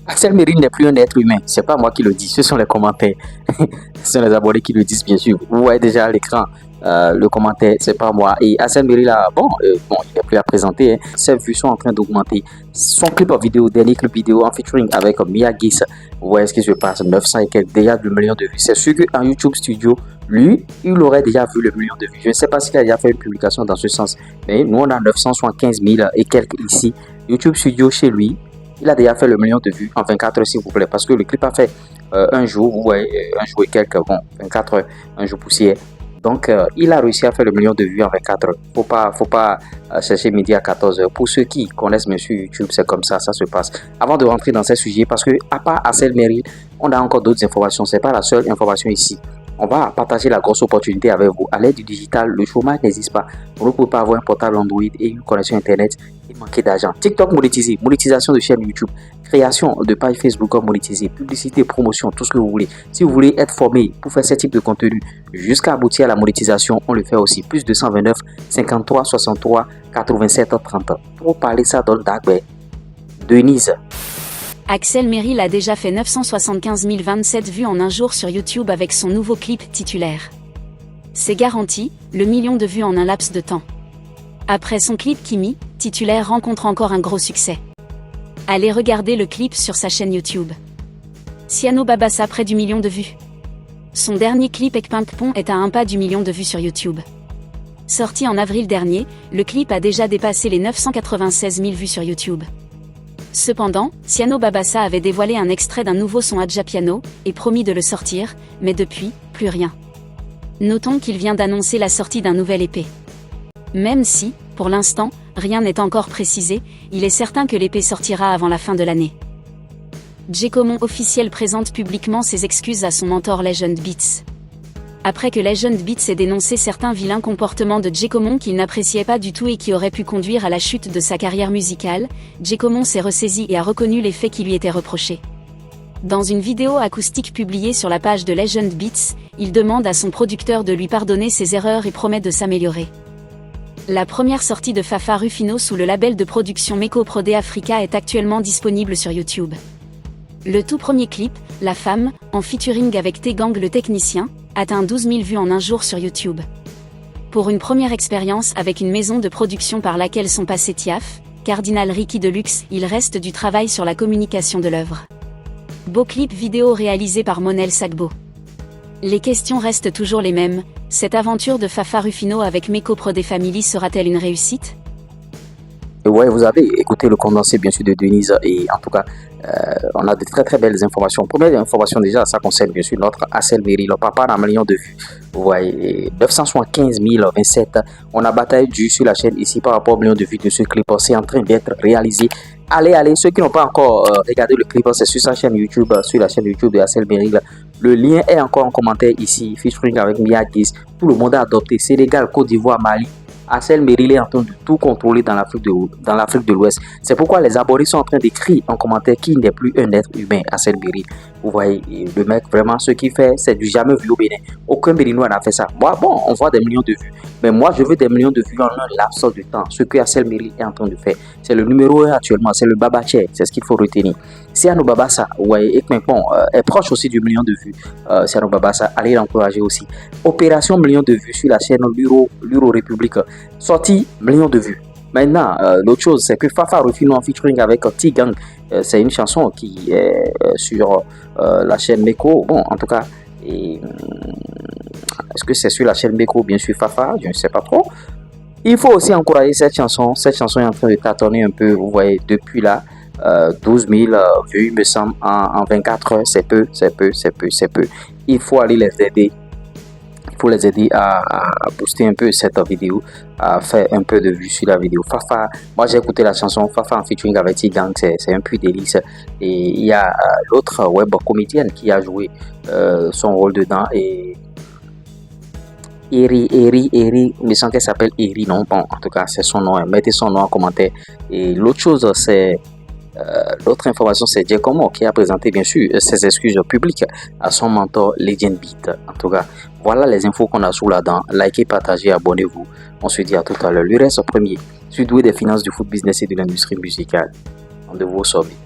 Axel Meril n'est plus un être humain, c'est pas moi qui le dis, ce sont les commentaires. Ce sont les abonnés qui le disent bien sûr. Vous voyez déjà à l'écran le commentaire, c'est pas moi. Et Axel Meril là, bon, il n'est plus à présenter, hein. Ses vues sont en train d'augmenter. Son clip en vidéo, dernier clip vidéo en featuring avec Mia Guis, vous voyez ce qui se passe, 900 et quelques, déjà 2 millions de vues. C'est sûr qu'en YouTube Studio, lui, il aurait déjà vu le million de vues. Je ne sais pas s'il a déjà fait une publication dans ce sens, mais nous on a 975 000 et quelques ici. YouTube Studio chez lui, il a déjà fait le million de vues en 24 heures, s'il vous plaît, parce que le clip a fait un jour, vous voyez, un jour et quelques, bon, 24 heures, un jour poussière. Donc, il a réussi à faire le million de vues en 24 heures. Faut pas chercher midi à 14 heures. Pour ceux qui connaissent bien sûr YouTube, c'est comme ça se passe. Avant de rentrer dans ces sujets, parce que à part Axel Meril, on a encore d'autres informations. C'est pas la seule information ici. On va partager la grosse opportunité avec vous. À l'aide du digital, le chômage n'existe pas. Vous ne pouvez pas avoir un portable Android et une connexion Internet et manquer d'argent. TikTok monétisé, monétisation de chaîne YouTube, création de page Facebook monétisée, publicité, promotion, tout ce que vous voulez. Si vous voulez être formé pour faire ce type de contenu jusqu'à aboutir à la monétisation, on le fait aussi. Plus 229 53 63 87 30. Pour parler ça dans le dark web, Denise. Axel Meril a déjà fait 975 027 vues en un jour sur YouTube avec son nouveau clip titulaire. C'est garanti, le million de vues en un laps de temps. Après son clip Kimi, titulaire rencontre encore un gros succès. Allez regarder le clip sur sa chaîne YouTube. Siano Babassa près du million de vues. Son dernier clip Ekpinkpon est à un pas du million de vues sur YouTube. Sorti en avril dernier, le clip a déjà dépassé les 996 000 vues sur YouTube. Cependant, Siano Babassa avait dévoilé un extrait d'un nouveau son Adja Piano, et promis de le sortir, mais depuis, plus rien. Notons qu'il vient d'annoncer la sortie d'un nouvel EP. Même si, pour l'instant, rien n'est encore précisé, il est certain que l'EP sortira avant la fin de l'année. Djekomon officiel présente publiquement ses excuses à son mentor Legend Beats. Après que Legend Beats ait dénoncé certains vilains comportements de Djekomon qu'il n'appréciait pas du tout et qui auraient pu conduire à la chute de sa carrière musicale, Djekomon s'est ressaisi et a reconnu les faits qui lui étaient reprochés. Dans une vidéo acoustique publiée sur la page de Legend Beats, il demande à son producteur de lui pardonner ses erreurs et promet de s'améliorer. La première sortie de Fafa Rufino sous le label de production Meko Prod Africa est actuellement disponible sur YouTube. Le tout premier clip, La Femme, en featuring avec T-Gang le technicien, atteint 12 000 vues en un jour sur YouTube. Pour une première expérience avec une maison de production par laquelle sont passés Tiaf, Cardinal Ricky Deluxe, il reste du travail sur la communication de l'œuvre. Beau clip vidéo réalisé par Monel Sagbo. Les questions restent toujours les mêmes, cette aventure de Fafa Rufino avec Meko Prod Family sera-t-elle une réussite ? Ouais, vous avez écouté le condensé bien sûr de Denise et en tout cas, on a de très très belles informations. Première information déjà, ça concerne bien sûr notre Axel Meril, le papa d'un million de vues. Vous voyez, 975 027. On a bataillé du sur la chaîne ici par rapport au million de vues de ce clip. C'est en train d'être réalisé. Allez, ceux qui n'ont pas encore regardé le clip, c'est sur sa chaîne YouTube, sur la chaîne YouTube de Axel Meril. Le lien est encore en commentaire ici, featuring avec Mia Guis. Tout le monde a adopté Sénégal, Côte d'Ivoire, Mali. Axel Meril est en train de tout contrôler dans l'Afrique de l'Ouest. C'est pourquoi les abonnés sont en train d'écrire en commentaire qu'il n'est plus un être humain, Axel Meril. Vous voyez, le mec, vraiment, ce qu'il fait, c'est du jamais vu au Bénin. Aucun Béninois n'a fait ça. Moi, bon, on voit des millions de vues. Mais moi, je veux des millions de vues en un laps de temps. Ce que Axel Meril est en train de faire. C'est le numéro 1 actuellement, c'est le Babaché. C'est ce qu'il faut retenir. Siano Babassa, ouais, est proche aussi du million de vues. Siano Babassa, allez l'encourager aussi. Opération million de vues sur la chaîne Luro République. Sorti million de vues. Maintenant, l'autre chose, c'est que Fafa Rufino en featuring avec T-Gang, c'est une chanson qui est sur la chaîne Meko. Bon, en tout cas, est-ce que c'est sur la chaîne Meko, bien sûr, Fafa? Je ne sais pas trop. Il faut aussi encourager cette chanson. Cette chanson est en train de tâtonner un peu, vous voyez, depuis là. 12 000 vues, me semble, en 24 heures, c'est peu. Il faut aller les aider. Il faut les aider à booster un peu cette vidéo, à faire un peu de vues sur la vidéo. Fafa, moi j'ai écouté la chanson Fafa en featuring avec T-Gang, c'est un puits délice. Et il y a l'autre web comédienne qui a joué son rôle dedans. Et Eri, il me semble qu'elle s'appelle Eri, non? Bon, en tout cas, c'est son nom. Mettez son nom en commentaire. Et l'autre chose, c'est l'autre information, c'est Djekomon qui a présenté bien sûr ses excuses publiques à son mentor Legend Beat. En tout cas, voilà les infos qu'on a sous la dent. Likez, partagez, abonnez-vous. On se dit à tout à l'heure. Le reste premier, je suis doué des finances, du foot business et de l'industrie musicale. de vos sommets.